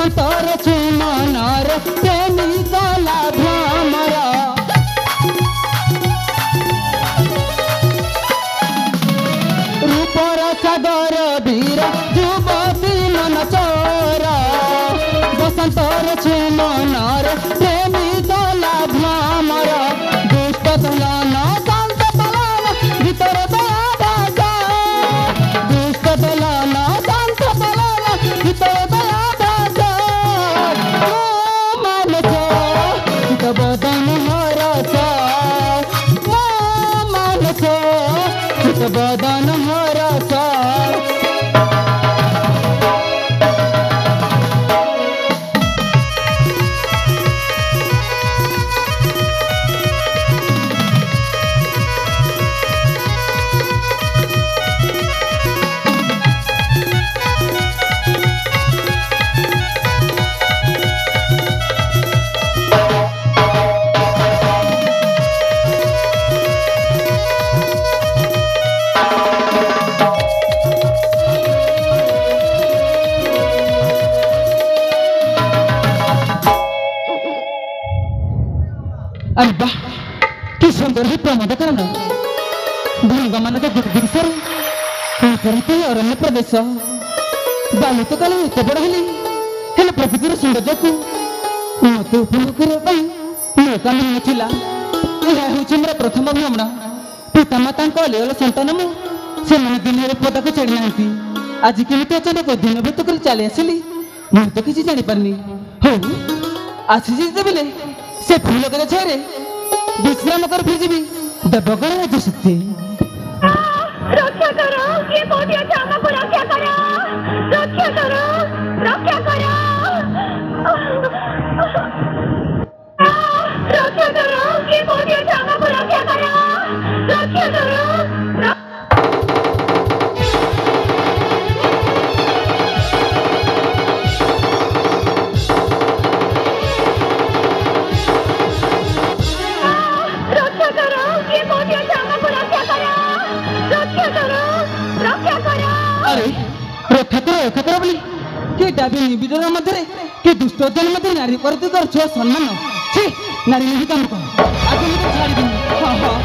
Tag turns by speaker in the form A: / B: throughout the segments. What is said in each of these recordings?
A: बसंतर चुमनर प्रेमी गला भ्रमर रूपर सागर वीर युवती मन चोर बसंतर चुमनर प्रेमी गला भ्रमर दुष्ट दलन शांत दलन भीतर दया बाजा दुष्ट दलन शांत दलन भीतर दया बाजा मानस चित बदन हरस मानस चित बदन हरस अरे वाह कि सुंदर ही प्रमोद करण भंगा मान दिग्सर अरण्य प्रदेश बालु तो कल एत बड़ हेली हेले प्रकृतिर सौंदर्य को मत उपभोग करने मौका मिल नाला यह हूँ मोर प्रथम भ्रमण पितामाता अलियल सन्तान मुझे दिन पदा को छाड़ी ना आज केमी अचानक दिन भेद कर चली आसिली मुझे तो किसी जापारनी हो आसी बेले से फूल कर छाए विश्राम कर फिरजी देवगण राज शक्ति
B: रक्षा करो ये बहुत अच्छा हमको रक्षा करो रक्षा करो रक्षा करो रक्षा करो ये बहुत अच्छा हमको रक्षा करो रक्षा करो
A: रक्षा करो बोली कि डाबी निबिडर मध्य कि दुष्ट जन मध्य नारी करती कर सम्मान छी नारी नहीं काम कर आगे मुझे छाड़ी दूंगी हाँ हाँ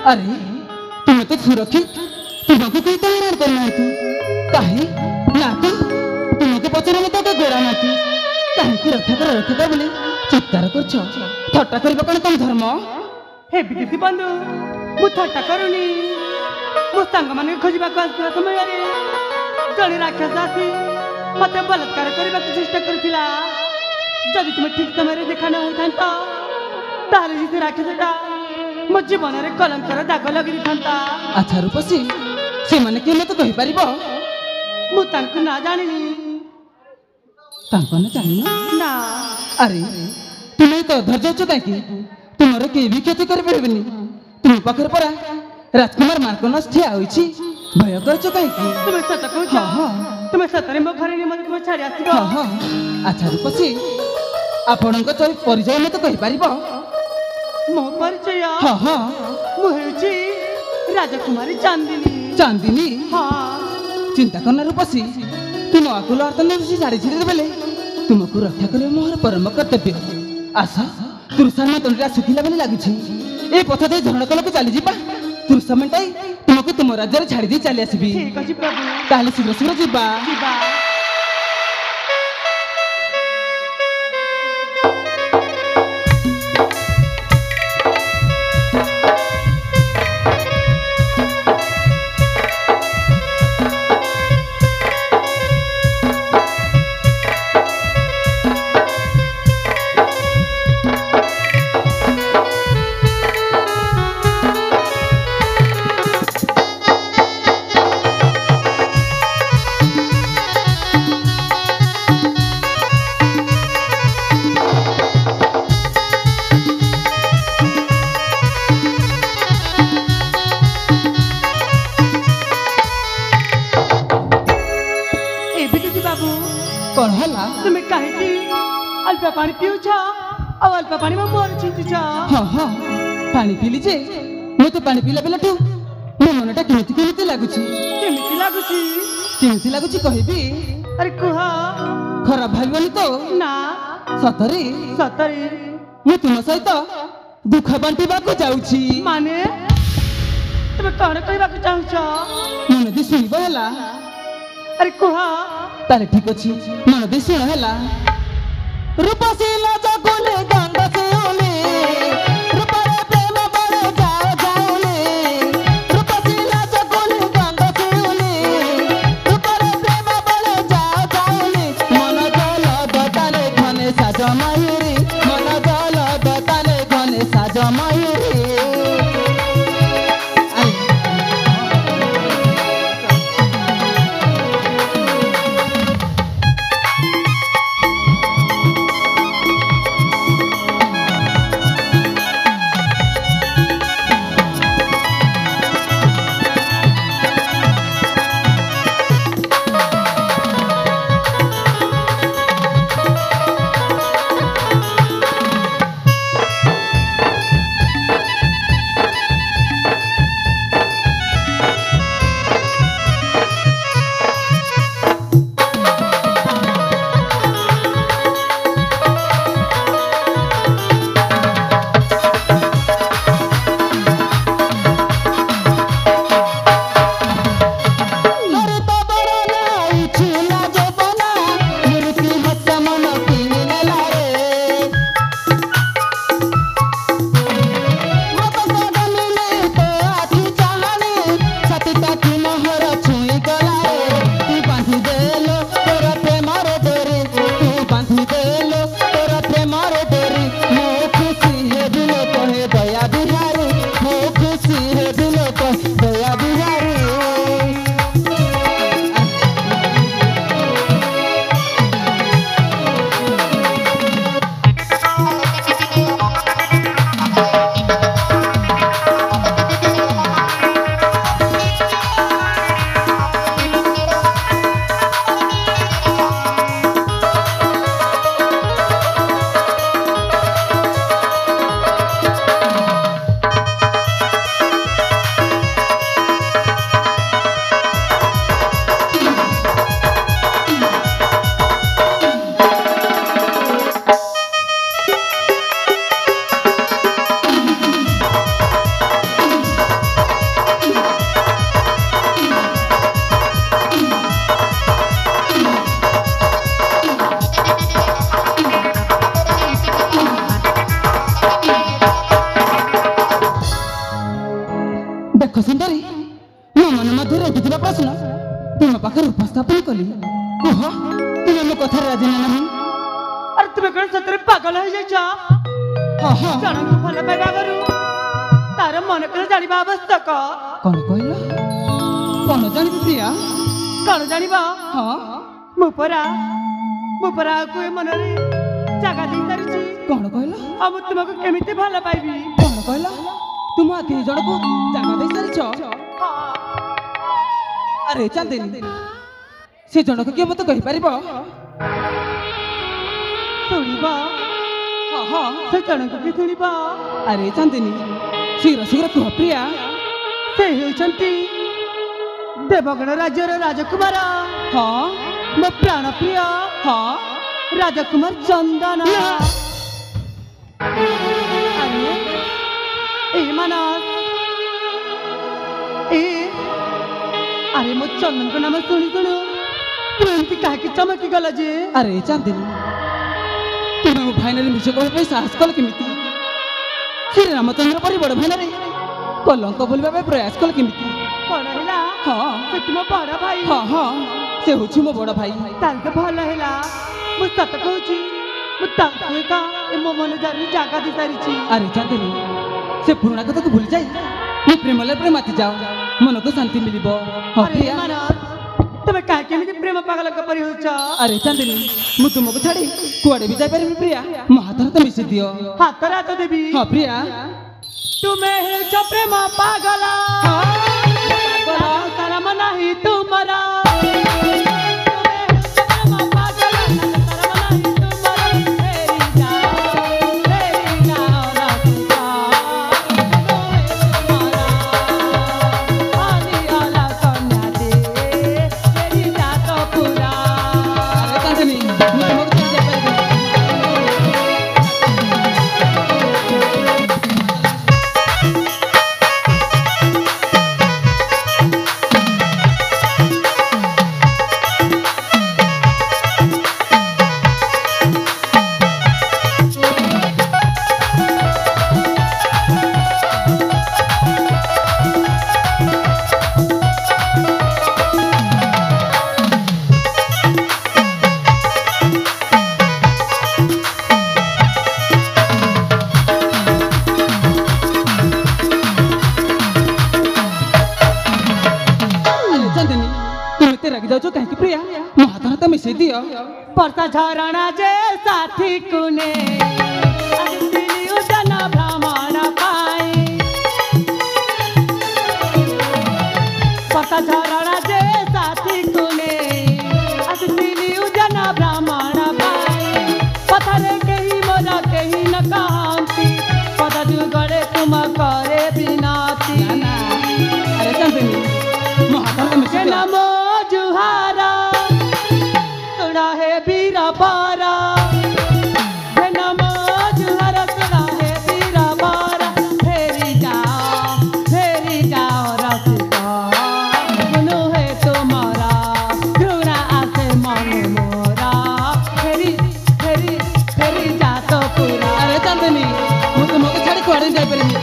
A: अरे तुम्हें तो सुरक्षित तुमको कोई तो हैरान करना है तू काहे ना तो तुम्हें तो पचर में तो गोड़ा ना तू काहे की रक्षा कर बोले चित्कार कर थट्टा करबा कौन तुम धर्म
C: हे विदेशी बंधु मु थट्टा करूनी मो सांग माने खोजबा को आसला समय रे जणी राक्षस आसी मते बलात्कार करबा को चेष्टा करथिला जदि तुम ठीक समय रे देखा न होइथांता तारे जी राक्षसटा मो जीवन रे कलंकर दाग लगी था।
A: अच्छा रूपसी से माने के तो कहि परिबो
C: मु तांको ना जानिनी
A: तांको ना जानिनी
C: ना
A: अरे तुम्हें तो धैर्य छ काकी तुम्हारे के भी क्षति कर परबेनी तुम पाखर परा राजकुमार मार्कनस ठिया होइछि भय कर छ काकी
C: तुम सत कहू
A: हां हां
C: तुम सतरे मो घरे मन तुम छाड़ी आसीबो
A: हां हां अच्छा रूपसी आपणक तो परिचय में तो कहि परिबो
C: मो परिचय
A: हाँ हाँ
C: मु हेउची राजकुमारी चांदिनी
A: चांदिनी
C: हाँ
A: चिंता करना रूपसी तुम ମୋ ଆକୁଲ ଆର୍ତ୍ତନ ଶାଢ଼ୀ ଛିଡ଼ି ବେଲେ ତୁମକୁ ରକ୍ଷା କରିବା ମୋର ପରମ କର୍ତ୍ତବ୍ୟ। ଆସ ତୃଷାର୍ଣ୍ଣ ତଣ୍ଡିରେ ଶୁଖିଲା ବୋଲି ଲାଗୁଛି। ଏ ପଥ ଦେଇ ଝରଣା କଲକୁ ଚାଲିଯିବା। ତୃଷା ମେଣ୍ଟାଇ ତୁମକୁ ତୁମ ରାଜ୍ୟରେ ଛାଡ଼ି ଦେଇ ଚାଲି ଆସିବି।
C: ଠିକ୍ ଅଛି ପ୍ରଭୁ।
A: ତାହେଲେ ଶୀଘ୍ର ଶୀଘ୍ର ଯିବା।
C: ଯିବା।
A: कौन हला
C: तुम्हें कहीं अल्पा पानी पीउछ और अल्पा पानी में मोर छिंचुछ।
A: हाँ हाँ पानी पीली जे मैं तो पानी पीला बेलाठू मो मनटा केमिति केमिति लागुछि।
C: केमिति लागुछि?
A: केमिति लागुछि कहबी?
C: अरे कुह।
A: खराब भाबिबनी तो
C: ना।
A: सतरी
C: सतरी
A: मैं तुम सहित दुख बांटिबाकू जाउछि।
C: माने तुम्हें कौन कहबाकू चाहुछ?
A: मन दे सुनिब होला।
C: अरे कुह।
A: ताले ठीक अछि मन दे सुन होला। रूपसीला जगुले गंगा से ओले रूपरे प्रेम बड़े जाओ जाओले रूपसीला जगुले गंगा से ओले रूपरे प्रेम बड़े जाओ जाओले मन जल दताले घने साज मयूरी मन जल दताले घने साज मयूरी। देख सुंदरी मो मन मध्य उठुवा प्रश्न तुम पाखे उपस्थापन कली कह तुम मो कथा राजी नहीं।
C: अरे तुम्हें कौन सतरे पागल हो जाइछ?
A: हाँ हाँ
C: जन को भल पाइबा करू तार मन कर जानिबा आवश्यक।
A: कौन कहल कौन जानी प्रिया?
C: कौन जानिबा?
A: हाँ
C: मुपरा को ए मन रे जगह दे सारिछि।
A: कौन कहल?
C: अब तुमको केमिति भल पाइबी?
A: कौन कहल तुम आखि जन को जगह दे सारिछ? अरे चांदिनी से जनक किए मत कहि परिबो?
C: सुनिबा?
A: हाँ हाँ
C: से जनक कि सुनिबा?
A: अरे चांदिनी शीघ्र शीघ्र कह प्रिया।
C: से हेउचंती देवगण राज्यर राजकुमार।
A: हाँ
C: ମୋ ପ୍ରାଣ ପ୍ରିୟ
A: ହଁ
C: ରାଜକୁମାର ଚନ୍ଦନ
A: ନା।
C: ଆରେ ଏ ମାନସ ଏ ଆରେ ମୋ ଚନ୍ଦନଙ୍କ ନାମ ଶୁଣି ଶୁଣୁ ତୁ ଏମିତି କାହିଁକି ଚମକି ଗଲା ଯେ
A: ଆରେ ଚାନ୍ଦିନୀ ତୁମେ ମୋ ଭାଇନାରେ ମିଛ କହିବା ପାଇଁ ସାହସ କଲ କେମିତି? ଶ୍ରୀରାମଚନ୍ଦ୍ର ପରି ବଡ଼ ଭାଇନାରେ କଲଙ୍କ ବୋଲିବା ପାଇଁ ପ୍ରୟାସ କଲ କେମିତି?
C: କଣ ହେଲା
A: ହଁ
C: ସେଠି ମୋ ବଡ଼ ଭାଇ
A: ହଁ ହଁ ସେ ହଉଛି ମୋ ବଡ଼ ଭାଇ।
C: ତାହେଲେ ତ ଭଲ ହେଲା ମୁଁ ସତ କହୁଛି ମୁଁ ତାଙ୍କୁ ଏକା ଏ ମୋ ମନ ଜାଗା ଦେଇ ସାରିଛି।
A: ଆରେ ଚାନ୍ଦିନୀ ସେ ପୁରୁଣା କଥାକୁ ଭୁଲି ଯାଇ ମୋ ପ୍ରେମରେ ପ୍ରେମ ମାତି ଯାଅ ମନକୁ ଶାନ୍ତି ମିଳିବ। ହଁ
C: ଆରେ
A: ପ୍ରିୟା।
C: ମାନସ ତମେ କାହିଁକି ଏମିତି ପ୍ରେମ ପାଗଳଙ୍କ ପରି ହଉଛ?
A: ଆରେ ଚାନ୍ଦିନୀ ମୁଁ ତୁମକୁ ଛାଡ଼ି କୁଆଡ଼େ ବି ଯାଇପାରିବି ପ୍ରିୟା ମୋ ହାତ ହାତ ମିଶି ଦିଅ।
C: ହାତରେ ହାତ ଦେବି
A: ହଁ ପ୍ରିୟା।
C: ତୁମେ ହେଉଛ ପ୍ରେମ ପାଗଳ କାରମ ନାହିଁ ତୁମର ତୁମେ ହେଉଛ ପ୍ରେମ ପାଗଳ କାରମ ନାହିଁ ତୁମର ଫେରି ଯାଅ ରାଧିକା ଅନିଅଲା କନ୍ୟା ଦେ ଫେରି ଯା ତ ପୁରା।
A: ଆରେ ଚାନ୍ଦିନୀ ମୁଁ ତୁମକୁ ଛାଡ଼ି ଯାଇପାରିବି। ଆରେ ଚାନ୍ଦିନୀ ତୁମେ ଏତେ ରାଗି ଯାଉଛ କାହିଁକି ପ୍ରିୟା ମୋ ହାତ ହାତ ମିଶେଇ ଦିଅ।
C: ବର୍ଷା ଝରଣା ଯେ ସାଥୀ କୁନେ ଆସିଥିଲି ଉଦନ ଭ୍ରମଣ ପାଇଁ ବର୍ଷା ଝରଣା ଯେ ସାଥୀ କୁନେ ଆସିଥିଲି ଉଦନ ଭ୍ରମଣ ପାଇଁ ପଥରେ କେହି ମୋର କେହି ନ କହନ୍ତି ପଦ ଯୁଗରେ ତୁମ କରେ ବିନତି
A: ନା ଆରେ ଚାନ୍ଦିନୀ ମୋ ହାତ ହାତ ମିଶେଇ ଦିଅ।
C: ନମୋ ଜୁହାର ଶୁଣ ହେ ବୀର ବର ନମୋ ଜୁହାର ଶୁଣ ହେ ବୀର ବର ଫେରି ଯାଅ ରସିକ ଶୁଣୁ ହେ ତୁମର ଘୃଣା ଆସେ ମନେ ମୋର ଫେରି ଯା ତ ପୁରା।
A: ଆରେ ଚାନ୍ଦିନୀ ମୁଁ ତୁମକୁ ଛାଡ଼ି କୁଆଡ଼େ ଯାଇପାରିବି।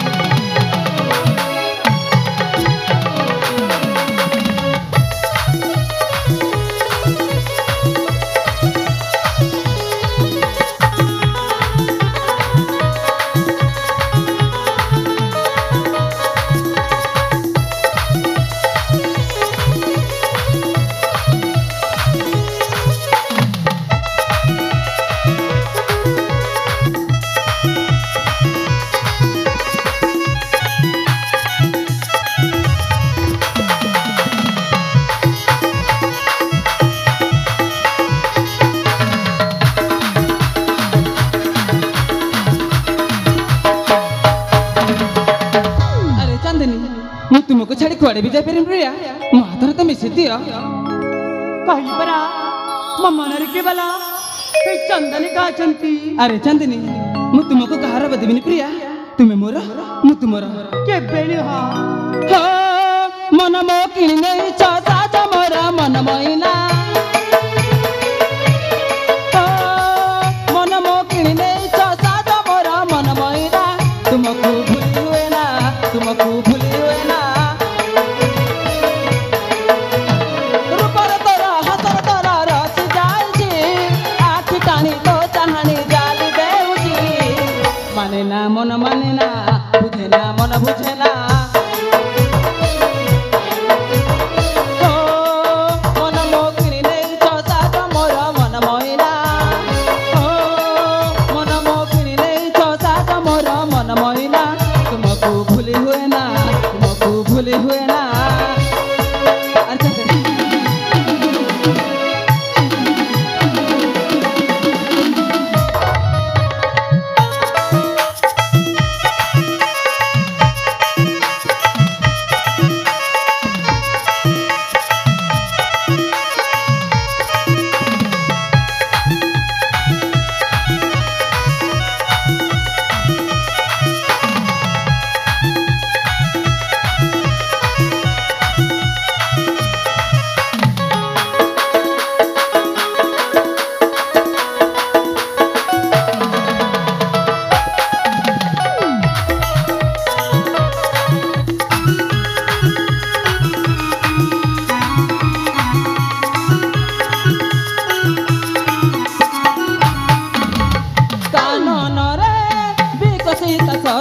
A: ଆରେ ଚାନ୍ଦିନୀ ମୁଁ ତୁମକୁ ଛାଡ଼ି କୁଆଡ଼େ ବି ଯାଇପାରିବି ପ୍ରିୟା ମୋ ହାତ ହାତ ମିଶେଇ ଦିଅ।
C: କହିଲି ପରା ମୋ ମନରେ କେବଳ ସେଇ ଚନ୍ଦନିକା ଅଛନ୍ତି।
A: ଆରେ ଚାନ୍ଦିନୀ ମୁଁ ତୁମକୁ କାହାର ବଦେବିନି ପ୍ରିୟା ତୁମେ ମୋର ମୁଁ ତୁମର।
C: କେବେ ନୁହଁ
A: ହଁ ମନ ମୋ କିଣି ନେଇଛ ସାଜ ମୋର ମନ ମଇନା ମନ ମୋ କିଣି ନେଇଛ ସାଜ ମୋର ମନ ମଇନା ତୁମକୁ ଭୁଲି ହୁଏ ନା ତୁମକୁ ଭୁଲି ହୁଏ ନା ରୂପରେ ତୋର ହାତର ତୋର ରସି ଯାଇଛି ଆଖି ଟାଣି ତୋ ଚାହାଣି ଜାଲି ଦେଉଛି ମାନେ ନା ମନ ମାନେ ନା ବୁଝେ ନା ମନ ବୁଝେ ନା ମନ ମୋ କିଣି ନେଇଛ ସାଜ ମୋର ମନ ମଇନା ମନ ମୋ କିଣି ନେଇଛ ସାଜ ମୋର ମନ ମଇନା ତୁମକୁ ଭୁଲି ହୁଏ ନା ତୁମକୁ ଭୁଲି ହୁଏ ନା। ଆଚ୍ଛା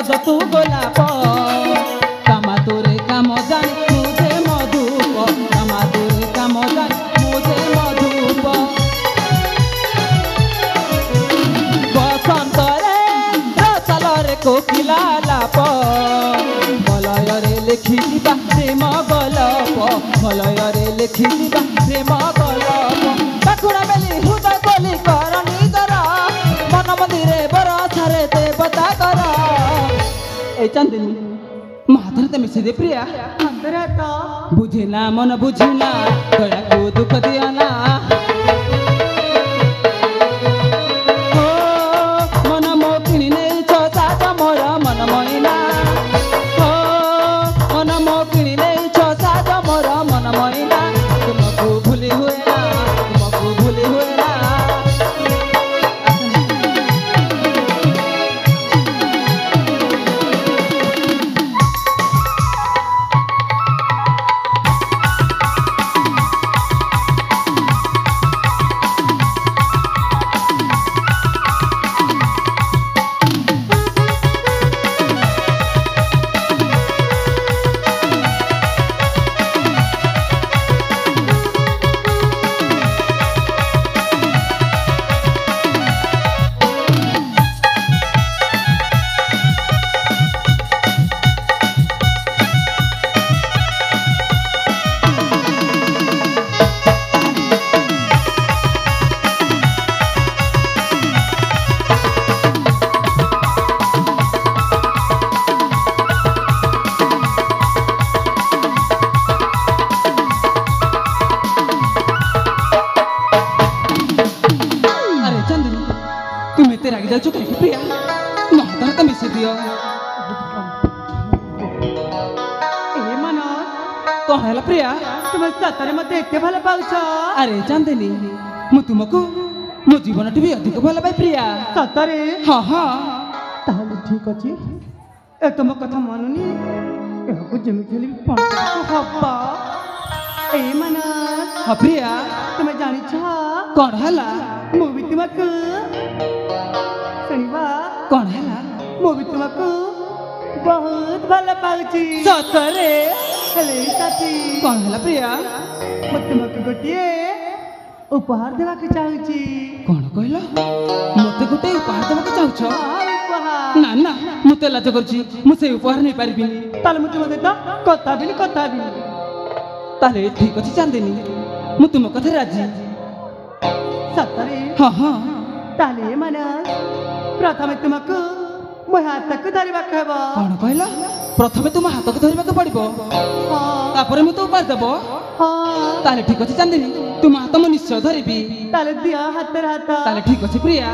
A: ସଜ ତୁ ଗୋଲାପ କାମା ତୋରେ କାମ ଜାଣି ମୁଁ ଯେ ମଧୁପ କାମା ତୋରେ କାମ ଜାଣି ମୁଁ ଯେ ମଧୁପ ବସନ୍ତରେ ରସାଲରେ କୋକିଲା ଲାପ ମଲୟରେ ଲେଖିଯିବା ପ୍ରେମ ଗଳପ ମଲୟରେ ଲେଖିଯିବା ପ୍ରେମ ଗଳପ ପାଖୁଡ଼ା ବେଲି ହୃଦୟ ବୋଲି କର ନିଜର ମନ ମନ୍ଦିରେ ବରଷାରେ ଦେବତା କର এই চাঁদিনী ମୋ ହାତରେ ତ ମିଶେଇ ଦେ ପ୍ରିୟା
C: ହାତରେ ତ
A: ବୁଝେ ନା ମନ ବୁଝେ ନା ଦୟାକୁ ଦୁଃଖ ଦିଅ ନା ଓ ମନ ମୋ କିଣି ନେଇଛ ସାଜ ମୋର ମନ ମଇନା ଓ ମନ ମୋ କିଣି ନେଇଛ ସାଜ ମୋର ମନ ମଇନା ତୁମକୁ ଭୁଲି ହୁଏ ନା ତୁମକୁ ଭୁଲି ହୁଏ ନା ଯାଉଛୁ କାହିଁକି ପ୍ରିୟା ମୋ ହାତରେ ତ ମିଶେଇ ଦିଅ
C: ଏ ମାନସ
A: କଣ ହେଲା ପ୍ରିୟା
C: ତୁମେ ସତରେ ମତେ ଏତେ ଭଲ ପାଉଛ
A: ଆରେ ଚାନ୍ଦିନୀ ମୁଁ ତୁମକୁ ମୋ ଜୀବନଠୁ ବି ଅଧିକ ଭଲ ପାଏ ପ୍ରିୟା
C: ସତରେ
A: ହଁ ହଁ
C: ତାହେଲେ ଠିକ ଅଛି ଏ ତମ କଥା ମାନୁନି ଏହାକୁ ଯେମିତି ହେଲେ ହବ ଏ ମାନସ
A: ହଁ ପ୍ରିୟା
C: ତୁମେ ଜାଣିଛ
A: କଣ ହେଲା
C: ମୁଁ ବି ତୁମକୁ ଶୁଣିବା
A: କଣ ହେଲା
C: ମୁଁ ବି ତୁମକୁ ବହୁତ ଭଲ ପାଉଛି
A: ସତରେ
C: ହେଲେ ସାଥୀ
A: କଣ ହେଲା ପ୍ରିୟା
C: ମୁଁ ତୁମକୁ ଗୋଟିଏ ଉପହାର ଦେବାକୁ ଚାହୁଁଛି
A: କଣ କହିଲ ମତେ ଗୋଟେ ଉପହାର ଦେବାକୁ ଚାହୁଁଛ
C: ଉପହାର
A: ନା ନା ମୁଁ ତ ଲାଜ କରୁଛି ମୁଁ ସେଇ ଉପହାର ନେଇପାରିବିନି
C: ତାହେଲେ ମୁଁ ତୁମ ସହିତ କଥା ହେବିନି
A: ତାହେଲେ ଠିକ ଅଛି ଚାନ୍ଦିନୀ ମୁଁ ତୁମ କଥାରେ ରାଜି
C: ସତରେ
A: ହଁ ହଁ
C: ତାହେଲେ ମାନସ ପ୍ରଥମେ ତୁମକୁ ମୋ ହାତକୁ ଧରିବାକୁ ହେବ
A: କଣ କହିଲ ପ୍ରଥମେ ତୁମ ହାତକୁ ଧରିବାକୁ ପଡିବ
C: ହଁ
A: ତାପରେ ମୁଁ ତ ଉପହାର ଦେବ
C: ହଁ
A: ତାହେଲେ ଠିକ ଅଛି ଚାନ୍ଦିନୀ ତୁମ ହାତ ମୁଁ ନିଶ୍ଚୟ ଧରିବି
C: ତାହେଲେ ଦିଅ ହାତରେ ହାତ
A: ତାହେଲେ ଠିକ ଅଛି ପ୍ରିୟା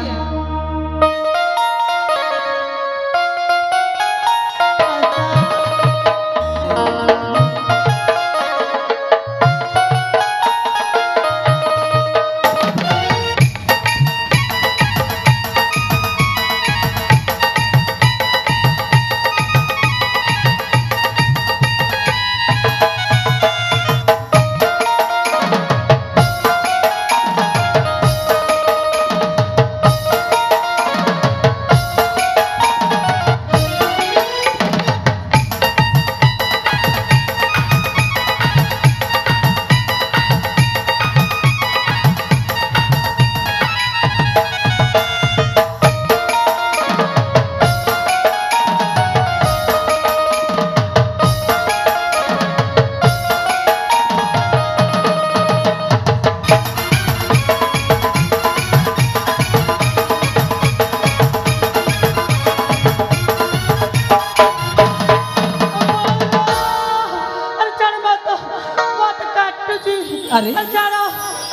A: अरे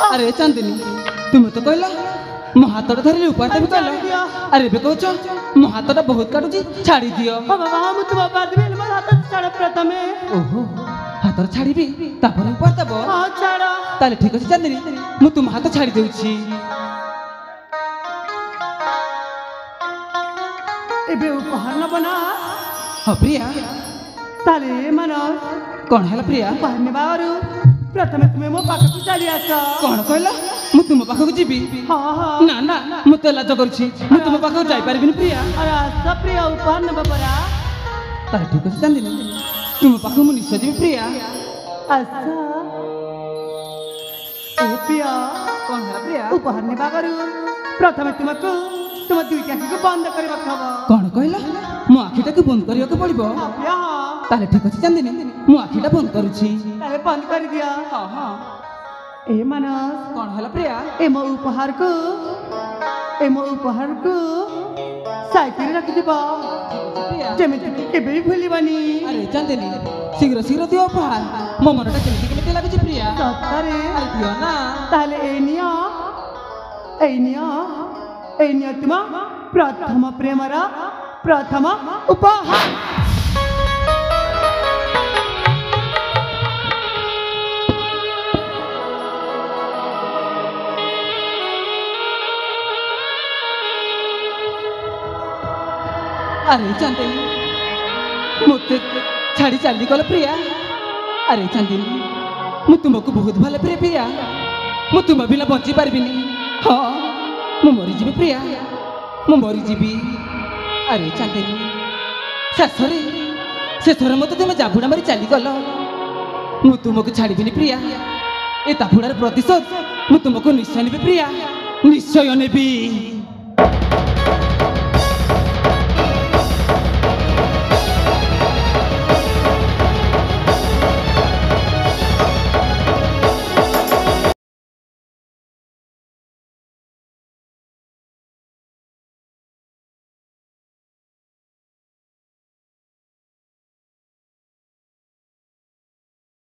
A: अरे चांदिनी तुम तो कहला मो हाथटा धरले उपाय देबे कहला अरे बे कहछ मो हाथटा बहुत काटुची छाड़ी दियो
C: हां बाबा हम तुम उपाय देबे मो हाथ छाड़ प्रथमे
A: ओहो हाथर छाड़ीबी तापर उपाय देबो
C: हां छाड़
A: ताले ठीक अछि चांदिनी मु तुम हाथ छाड़ी देउची
C: एबे उपहार न बना
A: हां प्रिया
C: ताले मानो
A: कोन हैला प्रिया
C: उपहार नेबारू प्रथमे तुमे मो पाखकु चली आस
A: कोन कहला ମୁଁ ତୁମ ପାଖକୁ ଯିବି
C: ହଁ ହଁ
A: ନା ନା ମୁଁ ତ ଲାଜ କରୁଛି ମୁଁ ତୁମ ପାଖକୁ ଯାଇପାରିବିନି ପ୍ରିୟା
C: ଆରେ ଆସ ପ୍ରିୟା ଉପହାର ନେବା ପରା
A: ତାହେଲେ ଠିକ ଅଛି ଚାନ୍ଦିନୀ ତୁମ ପାଖକୁ ମୁଁ ନିଶ୍ଚୟ ଯିବି ପ୍ରିୟା
C: ଆସ ଏ ପ୍ରିୟା
A: କଣ ହେଲା ପ୍ରିୟା
C: ଉପହାର ନେବା କରୁ ପ୍ରଥମେ ତୁମକୁ ତୁମ ଦୁଇଟି ଆଖିକୁ ବନ୍ଦ କରିବାକୁ ହବ
A: କଣ କହିଲ ମୋ ଆଖିଟାକୁ ବନ୍ଦ କରିବାକୁ ପଡିବ
C: ହଁ ପ୍ରିୟା ହଁ
A: ତାହେଲେ ଠିକ ଅଛି ଚାନ୍ଦିନୀ ମୁଁ ଆଖିଟା ବନ୍ଦ କରୁଛି
C: ତାହେଲେ ବନ୍ଦ କରିଦିଅ
A: ହଁ ହଁ
C: ଏ ମାନସ
A: କଣ ହେଲା ପ୍ରିୟା
C: ଏ ମୋ ଉପହାରକୁ ସାଇତିରେ ରଖିଥିବ
A: ପ୍ରିୟା
C: ଯେମିତି କେବେ ବି ଭୁଲିବନି
A: ଆରେ ଚାନ୍ଦିନୀ ଶୀଘ୍ର ଶୀଘ୍ର ଦିଅ ଉପହାର ମୋ ମନଟା କେମିତି କେମିତି ଲାଗୁଛି ପ୍ରିୟା
C: ସତରେ
A: ଆରେ ଦିଅ ନା
C: ତାହେଲେ ଏଇ ନିଅ ତୁମ ପ୍ରଥମ ପ୍ରେମର ପ୍ରଥମ ଉପହାର
A: अरे चांदिनी मुझे छाड़ी चली गल प्रिया अरे चांदिनी मु तुमको बहुत भल प्रिय प्रिया मु तुम बिना बंची पार्बिनी हाँ मु मरीजी प्रिया मु मरीजी अरे चांदिनी शेषर मत तुम जाबुड़ा मारी चली गल मु तुमको छाड़बी प्रिया ए ताबुड़ार प्रतिशोध मु तुमको निश्चय नेबी प्रिया निश्चय नेबी